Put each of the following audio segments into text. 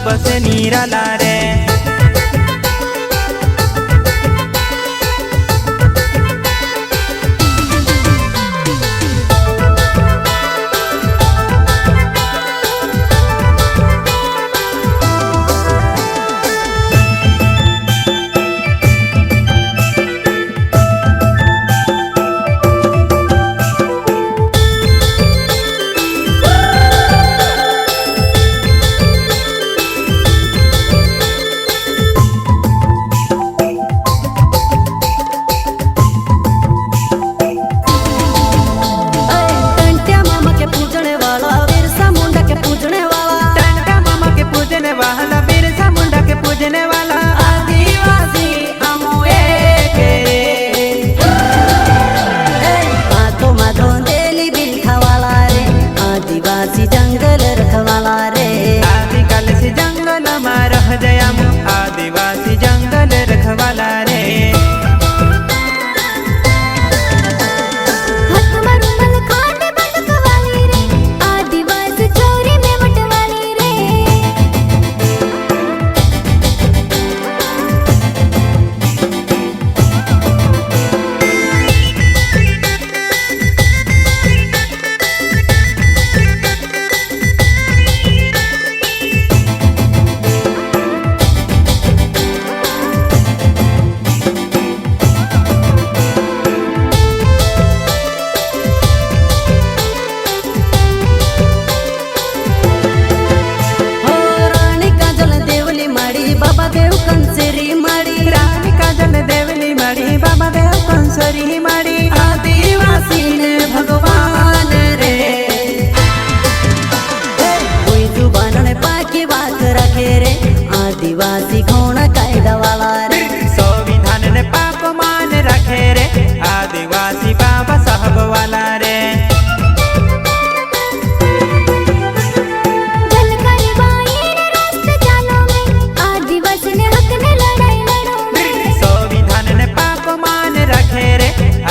सबसे निराला रे। आदिवासी जंगल रखवाला रे। आदिवासी ने भगवान रे कोई जुबान ने पाकी बात रखे रे। आदिवासी कौन कायदा वाला रे। संविधान ने पाक मान रखे रे। आदिवासी बाबा साहब वाला रे।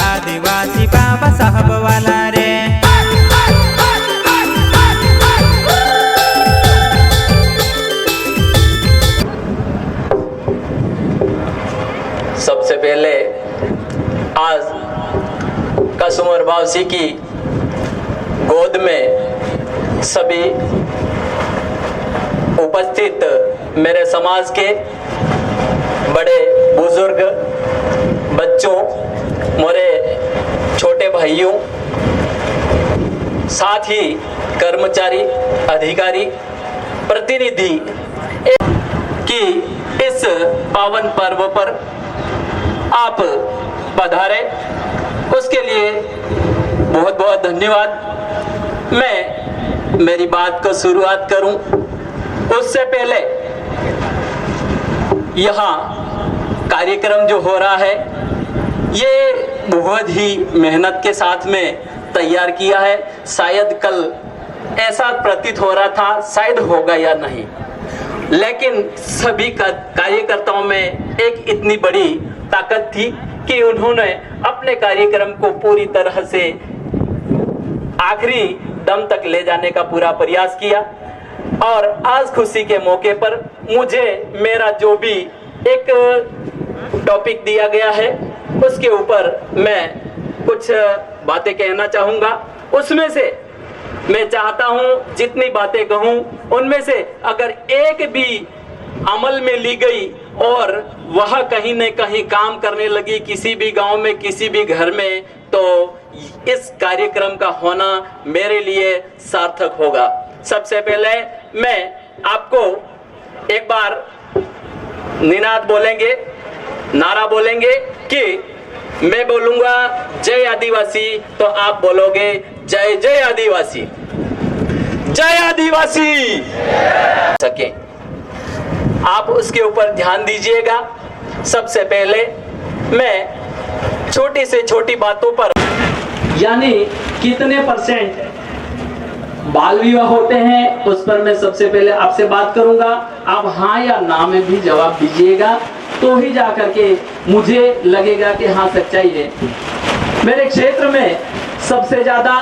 आदिवासी बाबा साहब वाला रे। सबसे पहले आज कसुमर वासी की गोद में सभी उपस्थित मेरे समाज के बड़े बुजुर्ग, बच्चों, मोरे छोटे भाइयों, साथ ही कर्मचारी, अधिकारी, प्रतिनिधि की इस पावन पर्व पर आप पधारे, उसके लिए बहुत बहुत धन्यवाद। मैं मेरी बात को शुरुआत करूं उससे पहले यहाँ कार्यक्रम जो हो रहा है ये बहुत ही मेहनत के साथ में तैयार किया है। शायद कल ऐसा प्रतीत हो रहा था शायद होगा या नहीं, लेकिन सभी कार्यकर्ताओं में एक इतनी बड़ी ताकत थी कि उन्होंने अपने कार्यक्रम को पूरी तरह से आखिरी दम तक ले जाने का पूरा प्रयास किया। और आज खुशी के मौके पर मुझे मेरा जो भी एक टॉपिक दिया गया है उसके ऊपर मैं कुछ बातें कहना चाहूंगा। उसमें से मैं चाहता हूं जितनी बातें कहूं उनमें से अगर एक भी अमल में ली गई और वह कहीं न कहीं काम करने लगी किसी भी गांव में, किसी भी घर में, तो इस कार्यक्रम का होना मेरे लिए सार्थक होगा। सबसे पहले मैं आपको एक बार निनाद बोलेंगे, नारा बोलेंगे कि मैं बोलूंगा जय आदिवासी तो आप बोलोगे जय जय आदिवासी, जय आदिवासी सके। आप उसके ऊपर ध्यान दीजिएगा। सबसे पहले मैं छोटी से छोटी बातों पर, यानी कितने % बाल विवाह होते हैं उस पर मैं सबसे पहले आपसे बात करूंगा। आप हाँ या ना में भी जवाब दीजिएगा तो ही जा करके मुझे लगेगा कि हाँ सच्चाई है। मेरे क्षेत्र में सबसे ज्यादा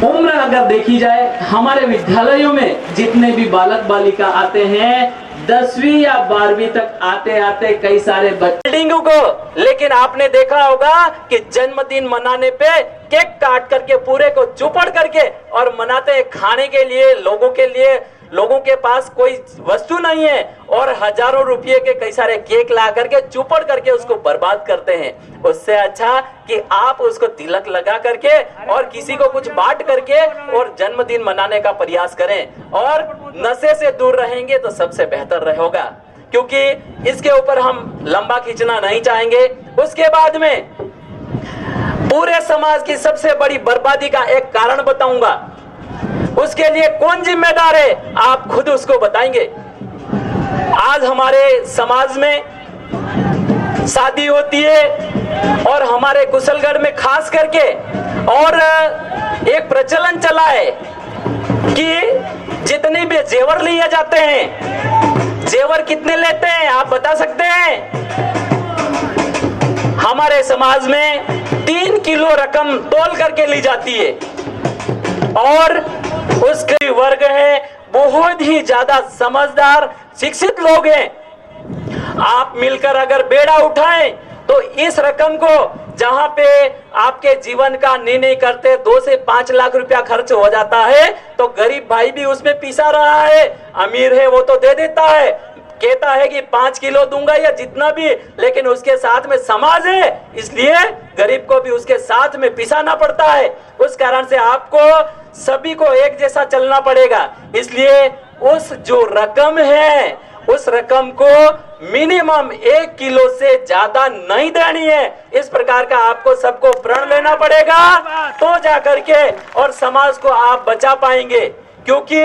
उम्र अगर देखी जाए, हमारे विद्यालयों में जितने भी बालक बालिका आते हैं 10वीं या 12वीं तक आते आते कई सारे बिल्डिंगों को, लेकिन आपने देखा होगा कि जन्मदिन मनाने पे केक काट करके पूरे को चौपड़ करके और मनाते हैं। खाने के लिए लोगों के पास कोई वस्तु नहीं है और हजारों रुपये के कई सारे केक ला करके चौपड़ करके उसको बर्बाद करते हैं। उससे अच्छा कि आप उसको तिलक लगा करके और किसी को कुछ बांट करके और जन्मदिन मनाने का प्रयास करें और नशे से दूर रहेंगे तो सबसे बेहतर रहेगा, क्योंकि इसके ऊपर हम लंबा खींचना नहीं चाहेंगे। उसके बाद में पूरे समाज की सबसे बड़ी बर्बादी का एक कारण बताऊंगा, उसके लिए कौन जिम्मेदार है आप खुद उसको बताएंगे। आज हमारे समाज में शादी होती है और हमारे कुशलगढ़ में खास करके और एक प्रचलन चला है कि जितने भी जेवर लिए जाते हैं, जेवर कितने लेते हैं आप बता सकते हैं? हमारे समाज में 3 किलो रकम तोल करके ली जाती है और उसके वर्ग है बहुत ही ज्यादा समझदार शिक्षित लोग हैं। आप मिलकर अगर बेड़ा उठाएं तो इस रकम को जहां पे आपके जीवन का निर्णय करते 2 से 5 लाख रुपया खर्च हो जाता है, तो गरीब भाई भी उसमें पिसा रहा है। अमीर है वो तो दे देता है, कहता है कि 5 किलो दूंगा या जितना भी, लेकिन उसके साथ में समाज है, इसलिए गरीब को भी उसके साथ में पिसाना पड़ता है। उस कारण से आपको सभी को एक जैसा चलना पड़ेगा। इसलिए उस जो रकम है उस रकम को मिनिमम 1 किलो से ज्यादा नहीं देनी है। इस प्रकार का आपको सबको प्रण लेना पड़ेगा, तो जाकर के और समाज को आप बचा पाएंगे। क्योंकि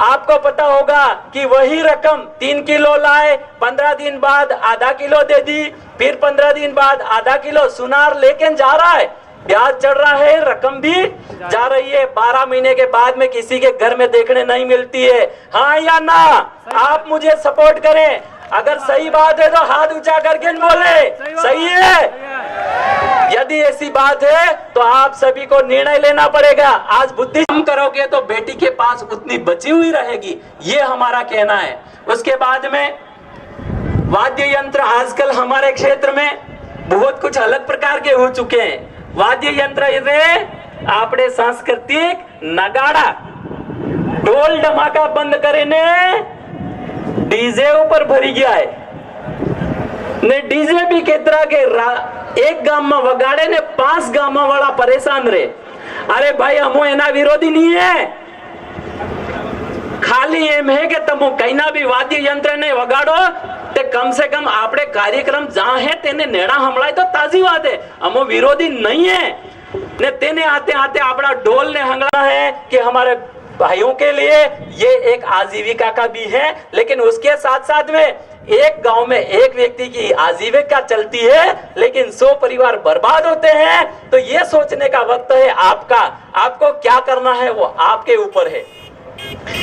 आपको पता होगा कि वही रकम 3 किलो लाए, 15 दिन बाद आधा किलो दे दी, फिर 15 दिन बाद आधा किलो सुनार लेके जा रहा है, ब्याज चढ़ रहा है, रकम भी जा रही है। 12 महीने के बाद में किसी के घर में देखने नहीं मिलती है। हाँ या ना? आप मुझे सपोर्ट करें, अगर सही बात है तो हाथ ऊंचा करके बोले सही है। यदि ऐसी बात है तो आप सभी को निर्णय लेना पड़ेगा। आज बुद्धि कम करोगे तो बेटी के पास उतनी बची हुई रहेगी, ये हमारा कहना है। उसके बाद में वाद्य यंत्र आजकल हमारे क्षेत्र में बहुत कुछ अलग प्रकार के हो चुके हैं। वाद्य यंत्र आपने सांस्कृतिक नगाड़ा ढोल धमाका बंद करे ने डीजे ऊपर भरी गया है ने डीजे भी केतरा के एक गाम में वगाड़े ने 5 गाम वाला परेशान रहे। अरे भाई हम एना विरोधी नहीं है, खाली एम है कि तुम कहीं ना भी वाद्य यंत्र ने वगाड़ो ते कम से कम आपने कार्यक्रम जहां है तेने नेड़ा हमलाए तो ताजी बात है, हम विरोधी नहीं है ने तेने आते आते अपना ढोल ने हंगला है कि हमारे भाइयों के लिए ये एक आजीविका का भी है। लेकिन उसके साथ साथ में एक गांव में एक व्यक्ति की आजीविका चलती है लेकिन 100 परिवार बर्बाद होते हैं। तो ये सोचने का वक्त है आपका, आपको क्या करना है वो आपके ऊपर है।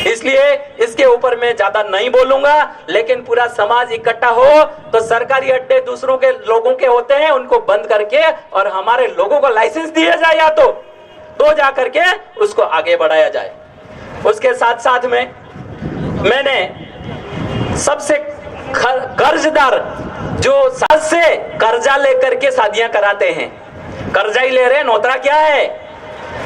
इसलिए इसके ऊपर मैं ज्यादा नहीं बोलूंगा, लेकिन पूरा समाज इकट्ठा हो तो सरकारी अड्डे दूसरों के लोगों के होते हैं उनको बंद करके और हमारे लोगों को लाइसेंस दिया जाए या तो जाकर के उसको आगे बढ़ाया जाए। उसके साथ साथ में मैंने सबसे कर्जदार जो साथ से कर्जा लेकर के शादियां कराते हैं, कर्जा ही ले रहे हैं, नौतरा क्या है?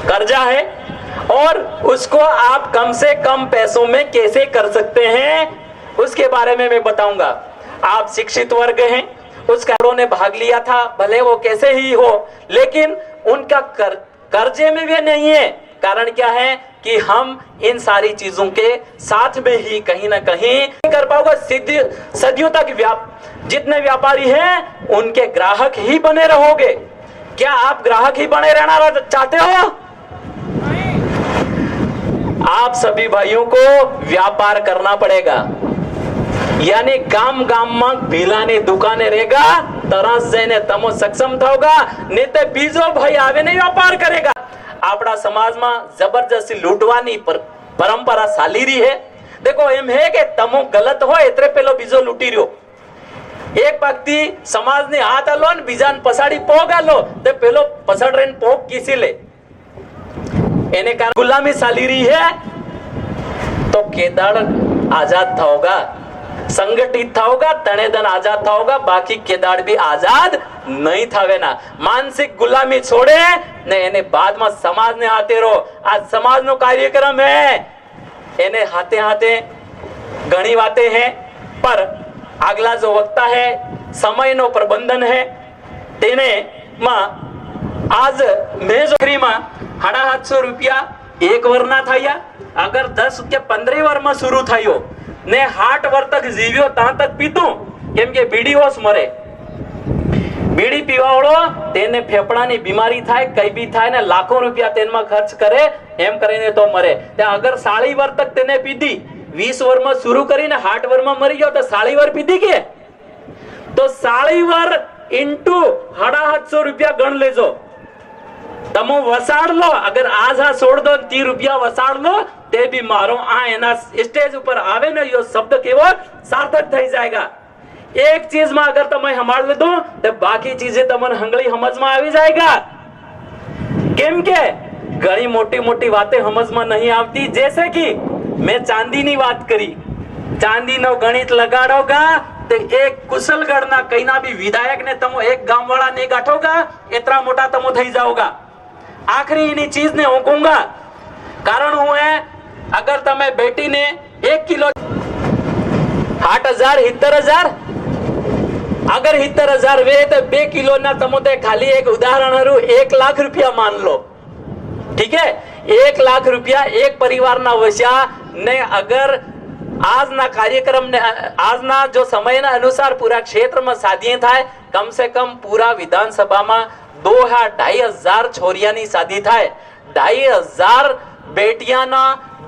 कर्जा है। और उसको आप कम से कम पैसों में कैसे कर सकते हैं उसके बारे में मैं बताऊंगा। आप शिक्षित वर्ग हैं, उस कारों ने भाग लिया था, भले वो कैसे ही हो, लेकिन उनका कर्जे में भी नहीं है। कारण क्या है कि हम इन सारी चीजों के साथ में ही कहीं ना कहीं कर पाओगे। सदियों तक जितने व्यापारी हैं उनके ग्राहक ही बने रहोगे। क्या आप ग्राहक ही बने रहना चाहते हो? आप सभी भाइयों को व्यापार करना पड़ेगा, यानी गाम गाम में भीलानी दुकाने रहेगा तरह से ने तमो सक्षम थाओगा, नहीं तो बीजो भाई आवे ने व्यापार करेगा। आपड़ा समाज में जबरदस्ती लूटवानी परंपरा चाली रही है। देखो एम है कि तमो गलत हो इतरे पेलो बीजो लूटी रहो। एक व्यक्ति समाज ने हाथ आलो ने बीजान पसाड़ी पोग आलो ते पेलो पसड़ रेन पोग किसी ले એને કારણ ગુલામી ચાલી રહી है तो केदार आजाद था होगा, संगठित था होगा, तनेदन आजाद था होगा, बाकी केदार भी आजाद नहीं था वेना। मानसिक गुलामी छोड़े ने एने बाद में समाज ने हाथे रो। आज समाज नो कार्यक्रम है, एने हाथे हाथे घणी बातें हैं, पर आगला जो वक्ता है समय नो प्रबंधन है तेने मां आज मैं जोखरी मां 750 रुपया एक वर ना थाया, अगर 10 के 15 वर में शुरू थयो ने 8 वर तक जीव्यो ता तक पीतो केम के बीड़ी होश मरे। बीड़ी पीवावाळो तेने फेफड़ानी बीमारी थाय, कई भी थाय ने लाखों रुपया तेनमा खर्च करे एम करीने तो मरे। ते अगर 40 वर तक तेने पीधी, 20 वर में शुरू करीने 8 वर में मरी गयो तो 40 वर पीधी के तो 40 वर इंटू 750 रुपया गण लेजो। तमो वसाड़ लो, अगर आज हा छोड़ दो 30 रुपया वसाड़ लो ते भी मारो आ एना स्टेज ऊपर आवे ने यो शब्द केवो सार्थक થઈ जाएगा। एक चीज में अगर તમે સંભાળ લીધો तो बाकी चीजें તમને હંગળી સમજ में આવી जाएगा। केम के घणी मोटी मोटी बातें समझ में नहीं आवती, जैसे कि मैं चांदी ની વાત કરી, चांदी नो गणित लगाड़ोगा तो एक कुशलगढ़ ना कईना भी विधायक ने तमो एक गांव वाला नहीं गाठोगा इतना मोटा तमो થઈ जाओगा। आखिरी इन्हीं चीज ने હું कहूंगा, कारण હું है अगर તમે बेटी ने 1 किलो 60,000 70,000 अगर 70,000 वे तो 2 किलो ना तमो ते खाली एक उदाहरण हरू 1 लाख रुपया मान लो, ठीक है। 1 लाख रुपया एक परिवार ना वस्या ने अगर आज ना कार्यक्रम ने आज ना जो समय ना अनुसार पूरा क्षेत्र में शादी थाय, कम से कम पूरा विधानसभा में 2,500 छोरियानी शादी थाय, 2,500 बेटिया ना